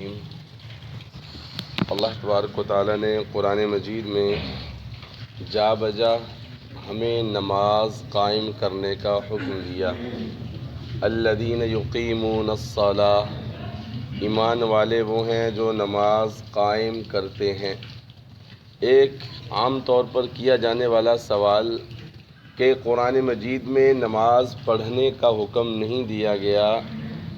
الرحیم۔ اللہ تبارک و تعالیٰ نے قرآن مجید میں جا بجا ہمیں نماز قائم کرنے کا حکم دیا۔ الذین یقیمون الصلاۃ، ایمان والے وہ ہیں جو نماز قائم کرتے ہیں۔ ایک عام طور پر کیا جانے والا سوال کہ قرآن مجید میں نماز پڑھنے کا حکم نہیں دیا گیا،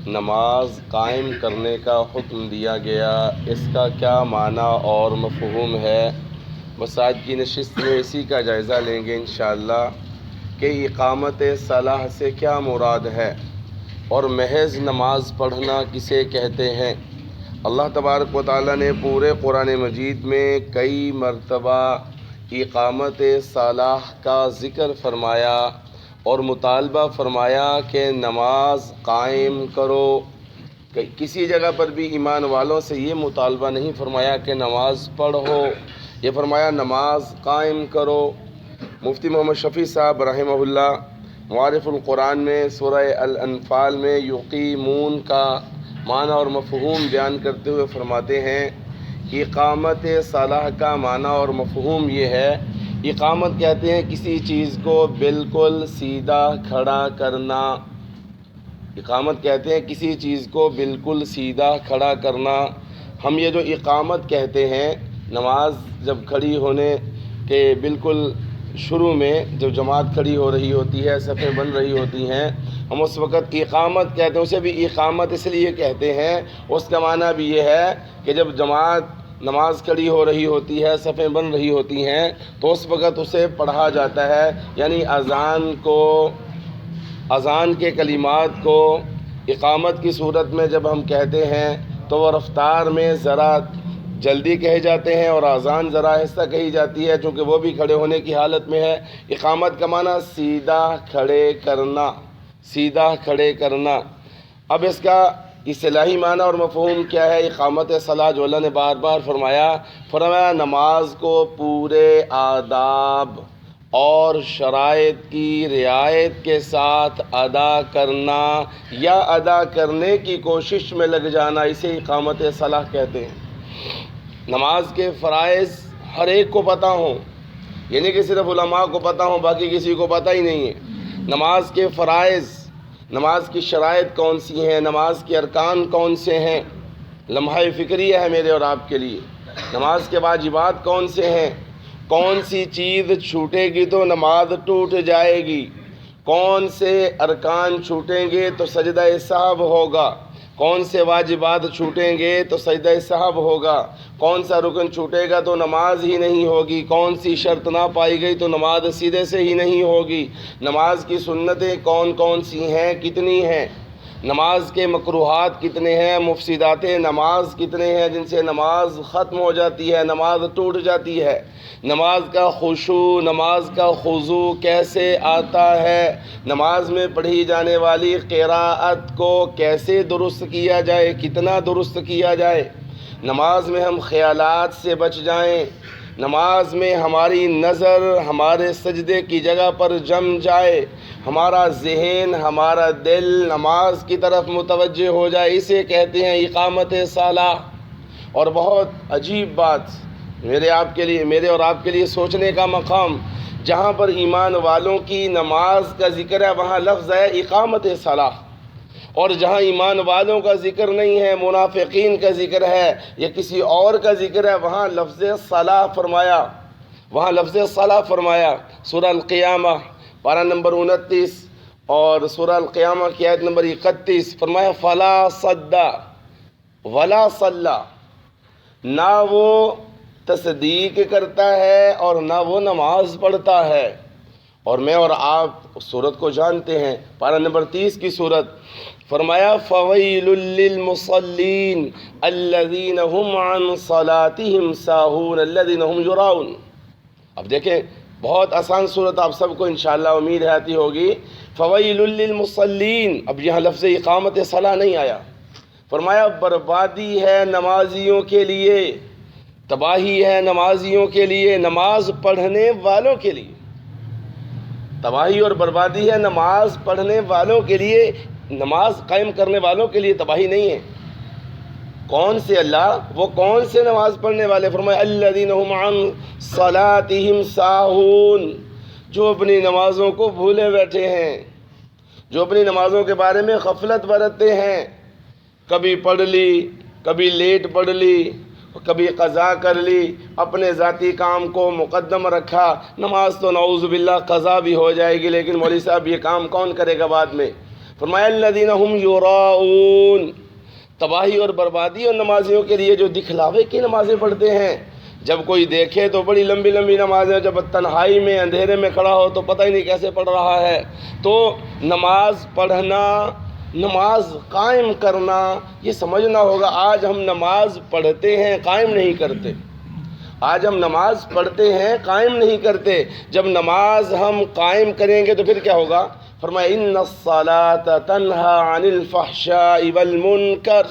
نماز قائم کرنے کا حکم دیا گیا، اس کا کیا معنی اور مفہوم ہے؟ بس آج کی نشست میں اسی کا جائزہ لیں گے انشاءاللہ کہ اقامت صلاح سے کیا مراد ہے اور محض نماز پڑھنا کسے کہتے ہیں۔ اللہ تبارک و تعالیٰ نے پورے قرآن مجید میں کئی مرتبہ اقامت صلاح کا ذکر فرمایا اور مطالبہ فرمایا کہ نماز قائم کرو۔ کسی جگہ پر بھی ایمان والوں سے یہ مطالبہ نہیں فرمایا کہ نماز پڑھو، یہ فرمایا نماز قائم کرو۔ مفتی محمد شفیع صاحب رحمہ اللہ معارف القرآن میں سورہ الانفال میں یقیمون کا معنی اور مفہوم بیان کرتے ہوئے فرماتے ہیں اقامت صلاح کا معنی اور مفہوم یہ ہے، اقامت کہتے ہیں کسی چیز کو بالکل سیدھا کھڑا کرنا۔ اقامت کہتے ہیں کسی چیز کو بالکل سیدھا کھڑا کرنا۔ ہم یہ جو اقامت کہتے ہیں، نماز جب کھڑی ہونے کے بالکل شروع میں جب جماعت کھڑی ہو رہی ہوتی ہے، صفیں بن رہی ہوتی ہیں، ہم اس وقت اقامت کہتے ہیں۔ اسے بھی اقامت اس لیے کہتے ہیں، اس کا معنی بھی یہ ہے کہ جب جماعت نماز کھڑی ہو رہی ہوتی ہے، صفیں بن رہی ہوتی ہیں، تو اس وقت اسے پڑھا جاتا ہے، یعنی اذان کے کلمات کو اقامت کی صورت میں جب ہم کہتے ہیں تو وہ رفتار میں ذرا جلدی کہے جاتے ہیں اور اذان ذرا آہستہ کہی جاتی ہے، چونکہ وہ بھی کھڑے ہونے کی حالت میں ہے۔ اقامت کا معنی سیدھا کھڑے کرنا، سیدھا کھڑے کرنا۔ اب اس کا اصطلاحی معنی اور مفہوم کیا ہے؟ اقامت صلاح جو اللہ نے بار بار فرمایا نماز کو پورے آداب اور شرائط کی رعایت کے ساتھ ادا کرنا یا ادا کرنے کی کوشش میں لگ جانا، اسے اقامت صلاح کہتے ہیں۔ نماز کے فرائض ہر ایک کو پتہ ہوں، یعنی کہ صرف علماء کو پتہ ہوں، باقی کسی کو پتہ ہی نہیں ہے۔ نماز کے فرائض، نماز کی شرائط کون سی ہیں، نماز کے ارکان کون سے ہیں، لمحہ فکریہ ہے میرے اور آپ کے لیے۔ نماز کے واجبات کون سے ہیں، کون سی چیز چھوٹے گی تو نماز ٹوٹ جائے گی، کون سے ارکان چھوٹیں گے تو سجدہ سہو ہوگا، کون سے واجبات چھوٹیں گے تو سجدہ سہو ہوگا، کون سا رکن چھوٹے گا تو نماز ہی نہیں ہوگی، کون سی شرط نہ پائی گئی تو نماز سیدھے سے ہی نہیں ہوگی، نماز کی سنتیں کون کون سی ہیں، کتنی ہیں، نماز کے مکروہات کتنے ہیں، مفسدات نماز کتنے ہیں جن سے نماز ختم ہو جاتی ہے، نماز ٹوٹ جاتی ہے، نماز کا خشوع، نماز کا خضوع کیسے آتا ہے، نماز میں پڑھی جانے والی قراءت کو کیسے درست کیا جائے، کتنا درست کیا جائے، نماز میں ہم خیالات سے بچ جائیں، نماز میں ہماری نظر ہمارے سجدے کی جگہ پر جم جائے، ہمارا ذہن ہمارا دل نماز کی طرف متوجہ ہو جائے، اسے کہتے ہیں اقامت صلاح۔ اور بہت عجیب بات میرے اور آپ کے لیے سوچنے کا مقام، جہاں پر ایمان والوں کی نماز کا ذکر ہے وہاں لفظ ہے اقامت صلاح، اور جہاں ایمان والوں کا ذکر نہیں ہے، منافقین کا ذکر ہے یا کسی اور کا ذکر ہے، وہاں لفظ صلاح فرمایا۔ سورہ القیامہ پارہ نمبر 29 اور سورہ القیامہ کی آیت نمبر 31 فرمایا فلا صدّ ولا صلی، نہ وہ تصدیق کرتا ہے اور نہ وہ نماز پڑھتا ہے۔ اور میں اور آپ سورت کو جانتے ہیں، پارہ نمبر 30 کی سورت فرمایا فویل للمصلین الذین هم عن صلاتهم ساہون الذین هم یراؤن۔ اب دیکھیں بہت آسان صورت، آپ سب کو انشاءاللہ امید ہے آتی ہوگی۔ فویل للمصلین، اب یہاں لفظ اقامت صلاح نہیں آیا، فرمایا بربادی ہے نمازیوں کے لیے، تباہی ہے نمازیوں کے لیے، نماز پڑھنے والوں کے لیے تباہی اور بربادی ہے، نماز پڑھنے والوں کے لیے، نماز قائم کرنے والوں کے لیے تباہی نہیں ہے۔ کون سے اللہ؟ وہ کون سے نماز پڑھنے والے؟ فرمایا الذین هم عن صلاتهم ساہون، جو اپنی نمازوں کو بھولے بیٹھے ہیں، جو اپنی نمازوں کے بارے میں غفلت برتتے ہیں، کبھی پڑھ لی، کبھی لیٹ پڑھ لی، کبھی قضا کر لی، اپنے ذاتی کام کو مقدم رکھا۔ نماز تو نعوذ باللہ قضا بھی ہو جائے گی، لیکن مولوی صاحب یہ کام کون کرے گا بعد میں؟ فرمایا الذین هم یراؤون، تباہی اور بربادی اور نمازیوں کے لیے جو دکھلاوے کی نمازیں پڑھتے ہیں۔ جب کوئی دیکھے تو بڑی لمبی لمبی نمازیں، جب تنہائی میں اندھیرے میں کھڑا ہو تو پتہ ہی نہیں کیسے پڑھ رہا ہے۔ تو نماز پڑھنا، نماز قائم کرنا، یہ سمجھنا ہوگا۔ آج ہم نماز پڑھتے ہیں، قائم نہیں کرتے۔ آج ہم نماز پڑھتے ہیں، قائم نہیں کرتے۔ جب نماز ہم قائم کریں گے تو پھر کیا ہوگا؟ فرمایا ان الصلاۃ تنہی عن الفحشاء والمنکر،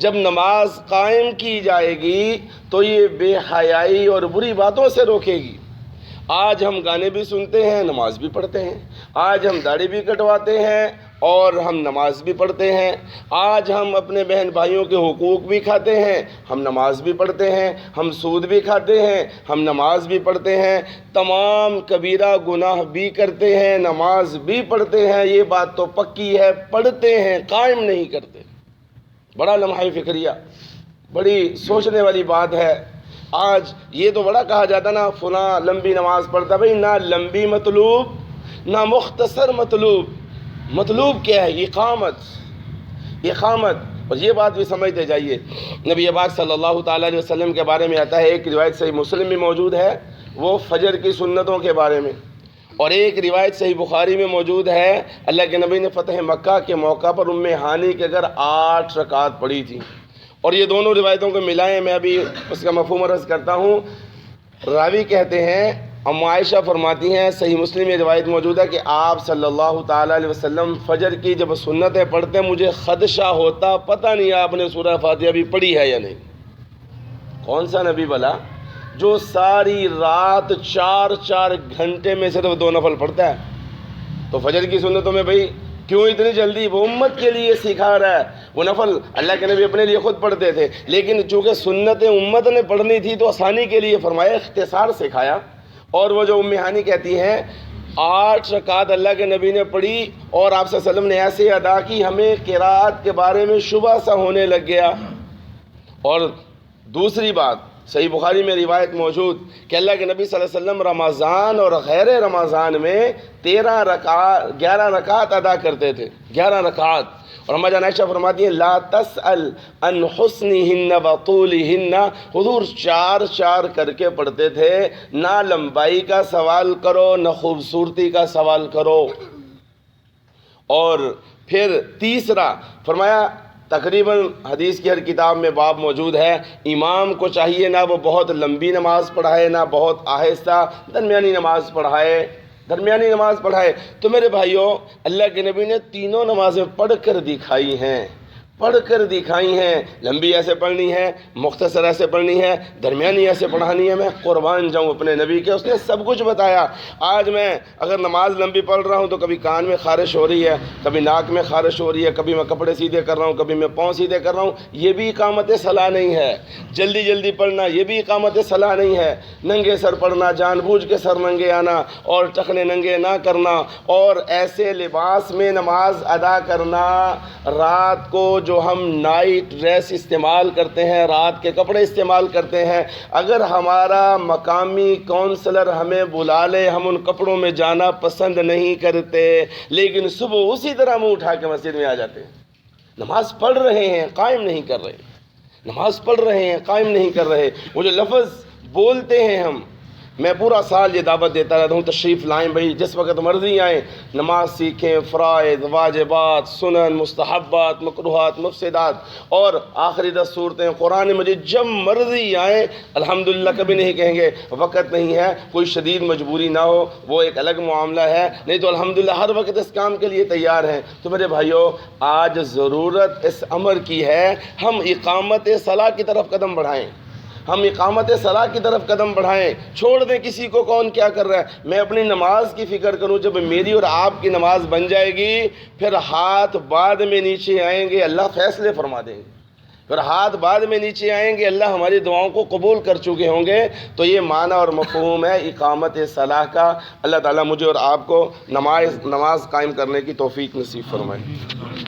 جب نماز قائم کی جائے گی تو یہ بے حیائی اور بری باتوں سے روکے گی۔ آج ہم گانے بھی سنتے ہیں، نماز بھی پڑھتے ہیں۔ آج ہم داڑھی بھی کٹواتے ہیں اور ہم نماز بھی پڑھتے ہیں۔ آج ہم اپنے بہن بھائیوں کے حقوق بھی کھاتے ہیں، ہم نماز بھی پڑھتے ہیں۔ ہم سود بھی کھاتے ہیں، ہم نماز بھی پڑھتے ہیں۔ تمام کبیرہ گناہ بھی کرتے ہیں، نماز بھی پڑھتے ہیں۔ یہ بات تو پکی ہے، پڑھتے ہیں، قائم نہیں کرتے۔ بڑا لمحہ فکریہ، بڑی سوچنے والی بات ہے۔ آج یہ تو بڑا کہا جاتا نا فلاں لمبی نماز پڑھتا، بھئی نہ لمبی مطلوب نہ مختصر مطلوب، مطلوب کیا ہے؟ اقامت۔ اور یہ بات بھی سمجھتے جائیے، نبی پاک صلی اللہ تعالیٰ علیہ وسلم کے بارے میں آتا ہے، ایک روایت صحیح مسلم میں موجود ہے وہ فجر کی سنتوں کے بارے میں، اور ایک روایت صحیح بخاری میں موجود ہے اللہ کے نبی نے فتح مکہ کے موقع پر ام ہانی کے گھر 8 رکعت پڑھی تھی۔ اور یہ دونوں روایتوں کو ملائیں، میں ابھی اس کا مفہوم عرض کرتا ہوں۔ راوی کہتے ہیں، ام عائشہ فرماتی ہیں، صحیح مسلم یہ روایت موجود ہے کہ آپ صلی اللہ تعالیٰ علیہ وسلم فجر کی جب سنتیں پڑھتے مجھے خدشہ ہوتا پتہ نہیں آپ نے سورہ فاتحہ بھی پڑھی ہے یا نہیں۔ کون سا نبی بلا جو ساری رات 4 گھنٹے میں صرف 2 نفل پڑھتا ہے؟ تو فجر کی سنتوں میں بھئی کیوں اتنی جلدی؟ وہ امت کے لیے سکھا رہا ہے۔ وہ نفل اللہ کے نبی اپنے لیے خود پڑھتے تھے، لیکن چونکہ سنتیں امت نے پڑھنی تھی تو آسانی کے لیے فرمایا، اختصار سکھایا۔ اور وہ جو ام ہانی کہتی ہیں 8 رکعت اللہ کے نبی نے پڑھی اور آپ صلی اللہ علیہ وسلم نے ایسے ادا کی ہمیں قرات کے بارے میں شبہ سا ہونے لگ گیا۔ اور دوسری بات صحیح بخاری میں روایت موجود کہ اللہ کے نبی صلی اللہ علیہ وسلم رمضان اور غیر رمضان میں 11 رکعت ادا کرتے تھے، 11 رکعت۔ اور اما جان عائشہ فرماتی ہیں لا تسأل عن حسنہن وطولہن، حضور 4 کر کے پڑھتے تھے، نہ لمبائی کا سوال کرو نہ خوبصورتی کا سوال کرو۔ اور پھر تیسرا فرمایا، تقریباً حدیث کی ہر کتاب میں باب موجود ہے، امام کو چاہیے نہ وہ بہت لمبی نماز پڑھائے نہ بہت آہستہ، درمیانی نماز پڑھائے۔ تو میرے بھائیوں، اللہ کے نبی نے تینوں نمازیں پڑھ کر دکھائی ہیں۔ لمبی ایسے پڑھنی ہے، مختصر ایسے پڑھنی ہے، درمیانی ایسے پڑھانی ہے۔ میں قربان جاؤں اپنے نبی کے، اس نے سب کچھ بتایا۔ آج میں اگر نماز لمبی پڑھ رہا ہوں تو کبھی کان میں خارش ہو رہی ہے، کبھی ناک میں خارش ہو رہی ہے، کبھی میں کپڑے سیدھے کر رہا ہوں، کبھی میں پاؤں سیدھے کر رہا ہوں، یہ بھی اقامت صلاح نہیں ہے۔ جلدی پڑھنا یہ بھی اقامت صلاح نہیں ہے۔ ننگے سر پڑھنا، جان بوجھ کے سر ننگے آنا اور ٹخنے ننگے نہ کرنا، اور ایسے لباس میں نماز ادا کرنا، رات کو جو ہم نائٹ ڈریس استعمال کرتے ہیں، رات کے کپڑے استعمال کرتے ہیں، اگر ہمارا مقامی کونسلر ہمیں بلا لے ہم ان کپڑوں میں جانا پسند نہیں کرتے، لیکن صبح اسی طرح منہ اٹھا کے مسجد میں آ جاتے ہیں۔ نماز پڑھ رہے ہیں، قائم نہیں کر رہے، نماز پڑھ رہے ہیں، قائم نہیں کر رہے۔ وہ جو لفظ بولتے ہیں ہم، میں پورا سال یہ دعوت دیتا رہتا ہوں، تشریف لائیں بھائی، جس وقت مرضی آئیں، نماز سیکھیں، فرائض، واجبات، سنن، مستحبات، مکروہات، مفسدات، اور آخری 10 صورتیں قرآن مجید، جب مرضی آئیں، الحمدللہ کبھی نہیں کہیں گے وقت نہیں ہے، کوئی شدید مجبوری نہ ہو، وہ ایک الگ معاملہ ہے، نہیں تو الحمدللہ ہر وقت اس کام کے لیے تیار ہیں۔ تو میرے بھائیوں، آج ضرورت اس امر کی ہے ہم اقامت صلاح کی طرف قدم بڑھائیں، ہم اقامت صلاح کی طرف قدم بڑھائیں، چھوڑ دیں کسی کو کون کیا کر رہا ہے، میں اپنی نماز کی فکر کروں۔ جب میری اور آپ کی نماز بن جائے گی، پھر ہاتھ بعد میں نیچے آئیں گے، اللہ فیصلے فرما دیں گے۔ پھر ہاتھ بعد میں نیچے آئیں گے، اللہ ہماری دعاؤں کو قبول کر چکے ہوں گے. تو یہ معنی اور مفہوم ہے اقامت صلاح کا. اللہ تعالیٰ مجھے اور آپ کو نماز قائم کرنے کی توفیق نصیب فرمائے.